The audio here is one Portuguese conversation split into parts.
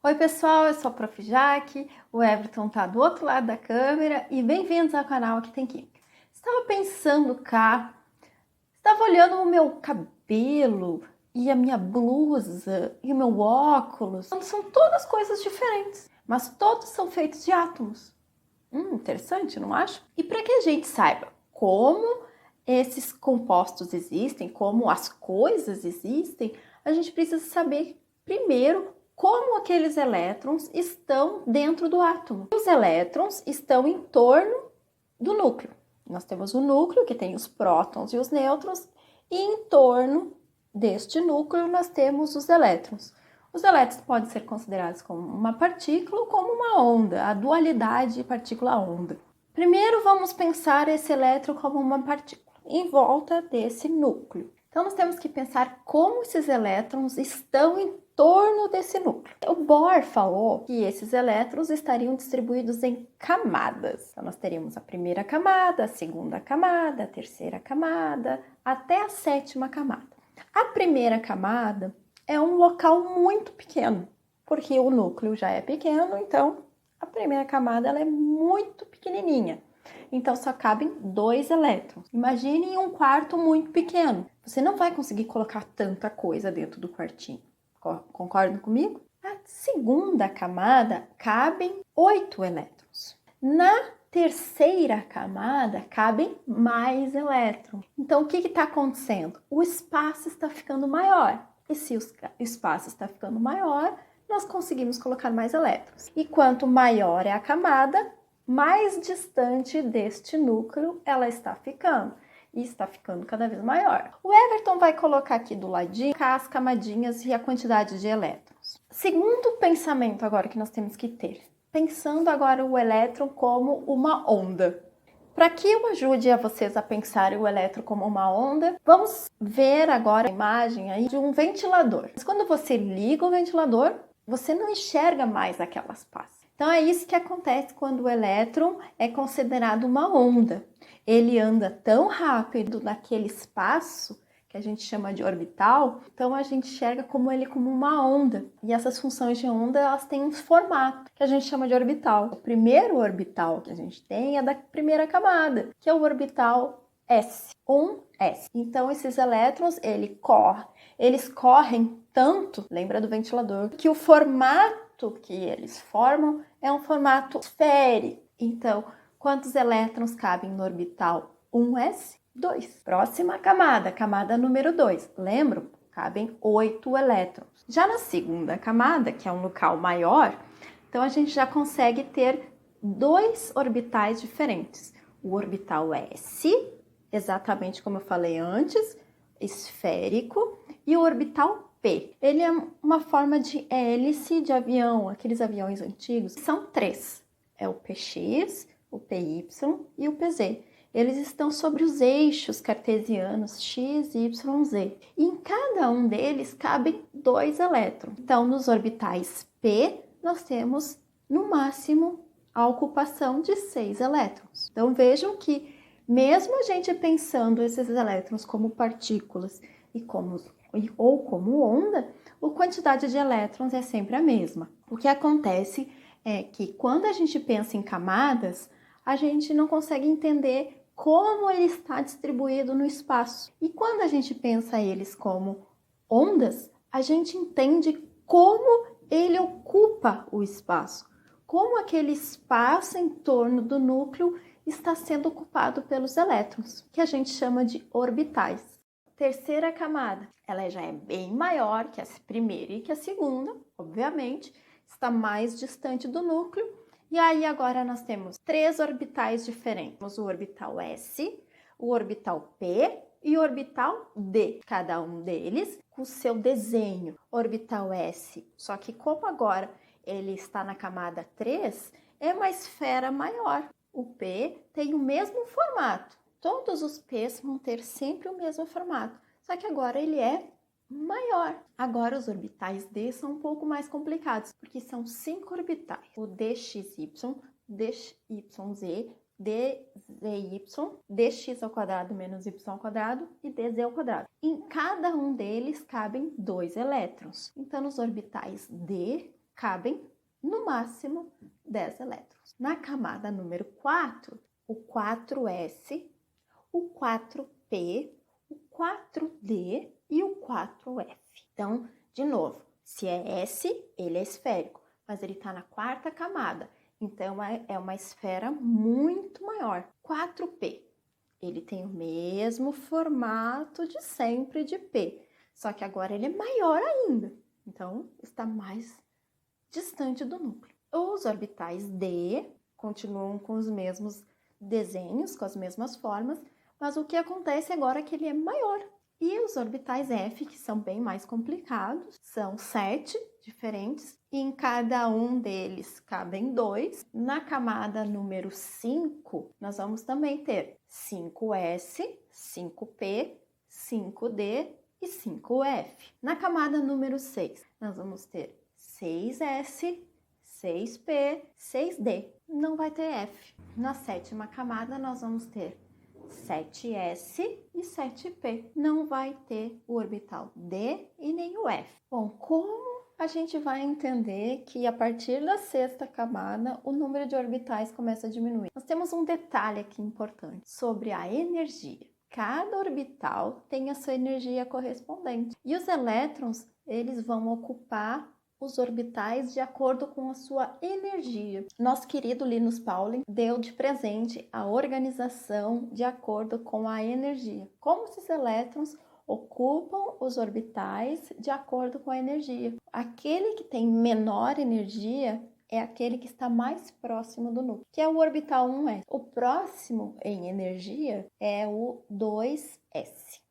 Oi pessoal, eu sou a Prof. Jaque, o Everton tá do outro lado da câmera e bem-vindos ao canal Aqui Tem Química. Estava pensando cá, estava olhando o meu cabelo e a minha blusa e o meu óculos. São todas coisas diferentes, mas todos são feitos de átomos. Interessante, não acho? E para que a gente saiba como esses compostos existem, como as coisas existem, a gente precisa saber primeiro como aqueles elétrons estão dentro do átomo. Os elétrons estão em torno do núcleo. Nós temos o núcleo, que tem os prótons e os nêutrons, e em torno deste núcleo nós temos os elétrons. Os elétrons podem ser considerados como uma partícula ou como uma onda, a dualidade partícula-onda. Primeiro vamos pensar esse elétron como uma partícula, em volta desse núcleo. Então nós temos que pensar como esses elétrons estão em torno desse núcleo. O Bohr falou que esses elétrons estariam distribuídos em camadas. Então nós teríamos a primeira camada, a segunda camada, a terceira camada, até a sétima camada. A primeira camada é um local muito pequeno, porque o núcleo já é pequeno, então a primeira camada ela é muito pequenininha. Então só cabem 2 elétrons. Imagine um quarto muito pequeno. Você não vai conseguir colocar tanta coisa dentro do quartinho. Concordam comigo? A segunda camada cabem 8 elétrons. Na terceira camada cabem mais elétrons. Então o que está acontecendo? O espaço está ficando maior. E se o espaço está ficando maior, nós conseguimos colocar mais elétrons. E quanto maior é a camada, mais distante deste núcleo ela está ficando. E está ficando cada vez maior. O Everton vai colocar aqui do ladinho as camadinhas e a quantidade de elétrons. Segundo pensamento agora que nós temos que ter. Pensando agora o elétron como uma onda. Para que eu ajude a vocês a pensar o elétron como uma onda, vamos ver agora a imagem aí de um ventilador. Mas quando você liga o ventilador, você não enxerga mais aquelas passas. Então é isso que acontece quando o elétron é considerado uma onda. Ele anda tão rápido naquele espaço que a gente chama de orbital, então a gente enxerga como uma onda. E essas funções de onda, elas têm um formato que a gente chama de orbital. O primeiro orbital que a gente tem é da primeira camada, que é o orbital S, 1s. Então esses elétrons, eles correm tanto, lembra do ventilador, que o formato que eles formam é um formato esférico. Então, quantos elétrons cabem no orbital 1s? 2. Próxima camada, camada número 2. Lembram? Cabem 8 elétrons. Já na segunda camada, que é um local maior, então a gente já consegue ter 2 orbitais diferentes. O orbital S, exatamente como eu falei antes, esférico, e o orbital P. Ele é uma forma de hélice de avião, aqueles aviões antigos. São 3. É o PX, o PY e o PZ. Eles estão sobre os eixos cartesianos x, y, z. E em cada um deles cabem 2 elétrons. Então, nos orbitais P, nós temos, no máximo, a ocupação de 6 elétrons. Então, vejam que, mesmo a gente pensando esses elétrons como partículas ou como onda, a quantidade de elétrons é sempre a mesma. O que acontece é que, quando a gente pensa em camadas, a gente não consegue entender como ele está distribuído no espaço. E quando a gente pensa eles como ondas, a gente entende como ele ocupa o espaço, como aquele espaço em torno do núcleo está sendo ocupado pelos elétrons, que a gente chama de orbitais. Terceira camada, ela já é bem maior que a primeira e que a segunda, obviamente, está mais distante do núcleo. E aí agora nós temos 3 orbitais diferentes. Temos o orbital S, o orbital P e o orbital D. Cada um deles com o seu desenho. Orbital S, só que como agora ele está na camada 3, é uma esfera maior. O P tem o mesmo formato. Todos os P's vão ter sempre o mesmo formato, só que agora ele é maior. Agora os orbitais D são um pouco mais complicados, porque são 5 orbitais. O DXY, DYZ, DZY, dx ao quadrado menos y ao quadrado e dz ao quadrado. Em cada um deles cabem 2 elétrons. Então, nos orbitais D, cabem no máximo 10 elétrons. Na camada número 4, o 4s, o 4p, o 4d e o 4f. Então, de novo, se é S, ele é esférico, mas ele está na quarta camada. Então, é uma esfera muito maior. 4p, ele tem o mesmo formato de sempre de P, só que agora ele é maior ainda. Então, está mais distante do núcleo. Os orbitais D continuam com os mesmos desenhos, com as mesmas formas, mas o que acontece agora é que ele é maior. E os orbitais F, que são bem mais complicados, são 7 diferentes, e em cada um deles cabem 2. Na camada número 5, nós vamos também ter 5S, 5P, 5D e 5F. Na camada número 6, nós vamos ter 6S, 6P, 6D. Não vai ter F. Na sétima camada, nós vamos ter 7S e 7P. Não vai ter o orbital D e nem o F. Bom, como a gente vai entender que a partir da sexta camada o número de orbitais começa a diminuir? Nós temos um detalhe aqui importante sobre a energia. Cada orbital tem a sua energia correspondente. E os elétrons, eles vão ocupar os orbitais de acordo com a sua energia. Nosso querido Linus Pauling deu de presente a organização de acordo com a energia. Como esses elétrons ocupam os orbitais de acordo com a energia. Aquele que tem menor energia é aquele que está mais próximo do núcleo, que é o orbital 1s. O próximo em energia é o 2s.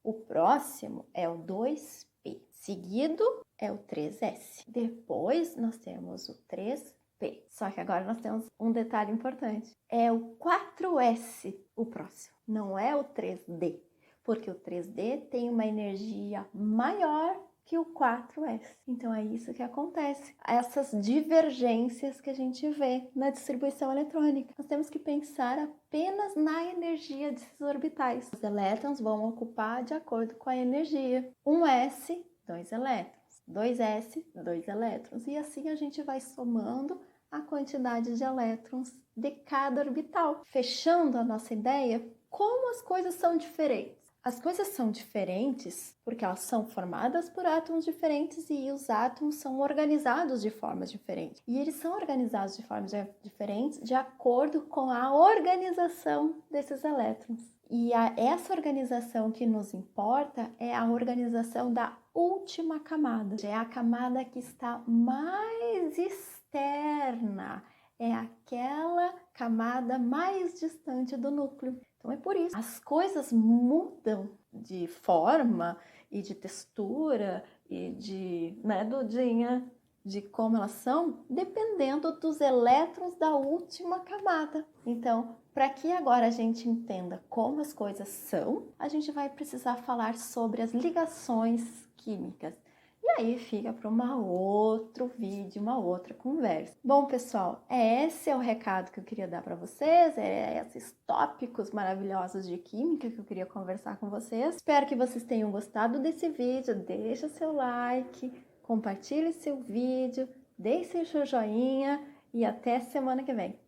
O próximo é o 2p. Seguido é o 3s. Depois nós temos o 3p. Só que agora nós temos um detalhe importante. É o 4s o próximo, não é o 3d. Porque o 3D tem uma energia maior que o 4S. Então é isso que acontece. Essas divergências que a gente vê na distribuição eletrônica. Nós temos que pensar apenas na energia desses orbitais. Os elétrons vão ocupar de acordo com a energia. 1S, 2 elétrons. 2S, 2 elétrons. E assim a gente vai somando a quantidade de elétrons de cada orbital. Fechando a nossa ideia, como as coisas são diferentes? As coisas são diferentes porque elas são formadas por átomos diferentes e os átomos são organizados de formas diferentes. E eles são organizados de formas diferentes de acordo com a organização desses elétrons. E essa organização que nos importa é a organização da última camada. É a camada que está mais externa. É aquela camada mais distante do núcleo. Então é por isso. As coisas mudam de forma e de textura e de, Dudinha, de como elas são, dependendo dos elétrons da última camada. Então, para que agora a gente entenda como as coisas são, a gente vai precisar falar sobre as ligações químicas. E aí fica para outro vídeo, uma outra conversa. Bom, pessoal, esse é o recado que eu queria dar para vocês, esses tópicos maravilhosos de química que eu queria conversar com vocês. Espero que vocês tenham gostado desse vídeo, deixa seu like, compartilhe seu vídeo, deixe seu joinha e até semana que vem.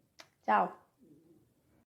Tchau!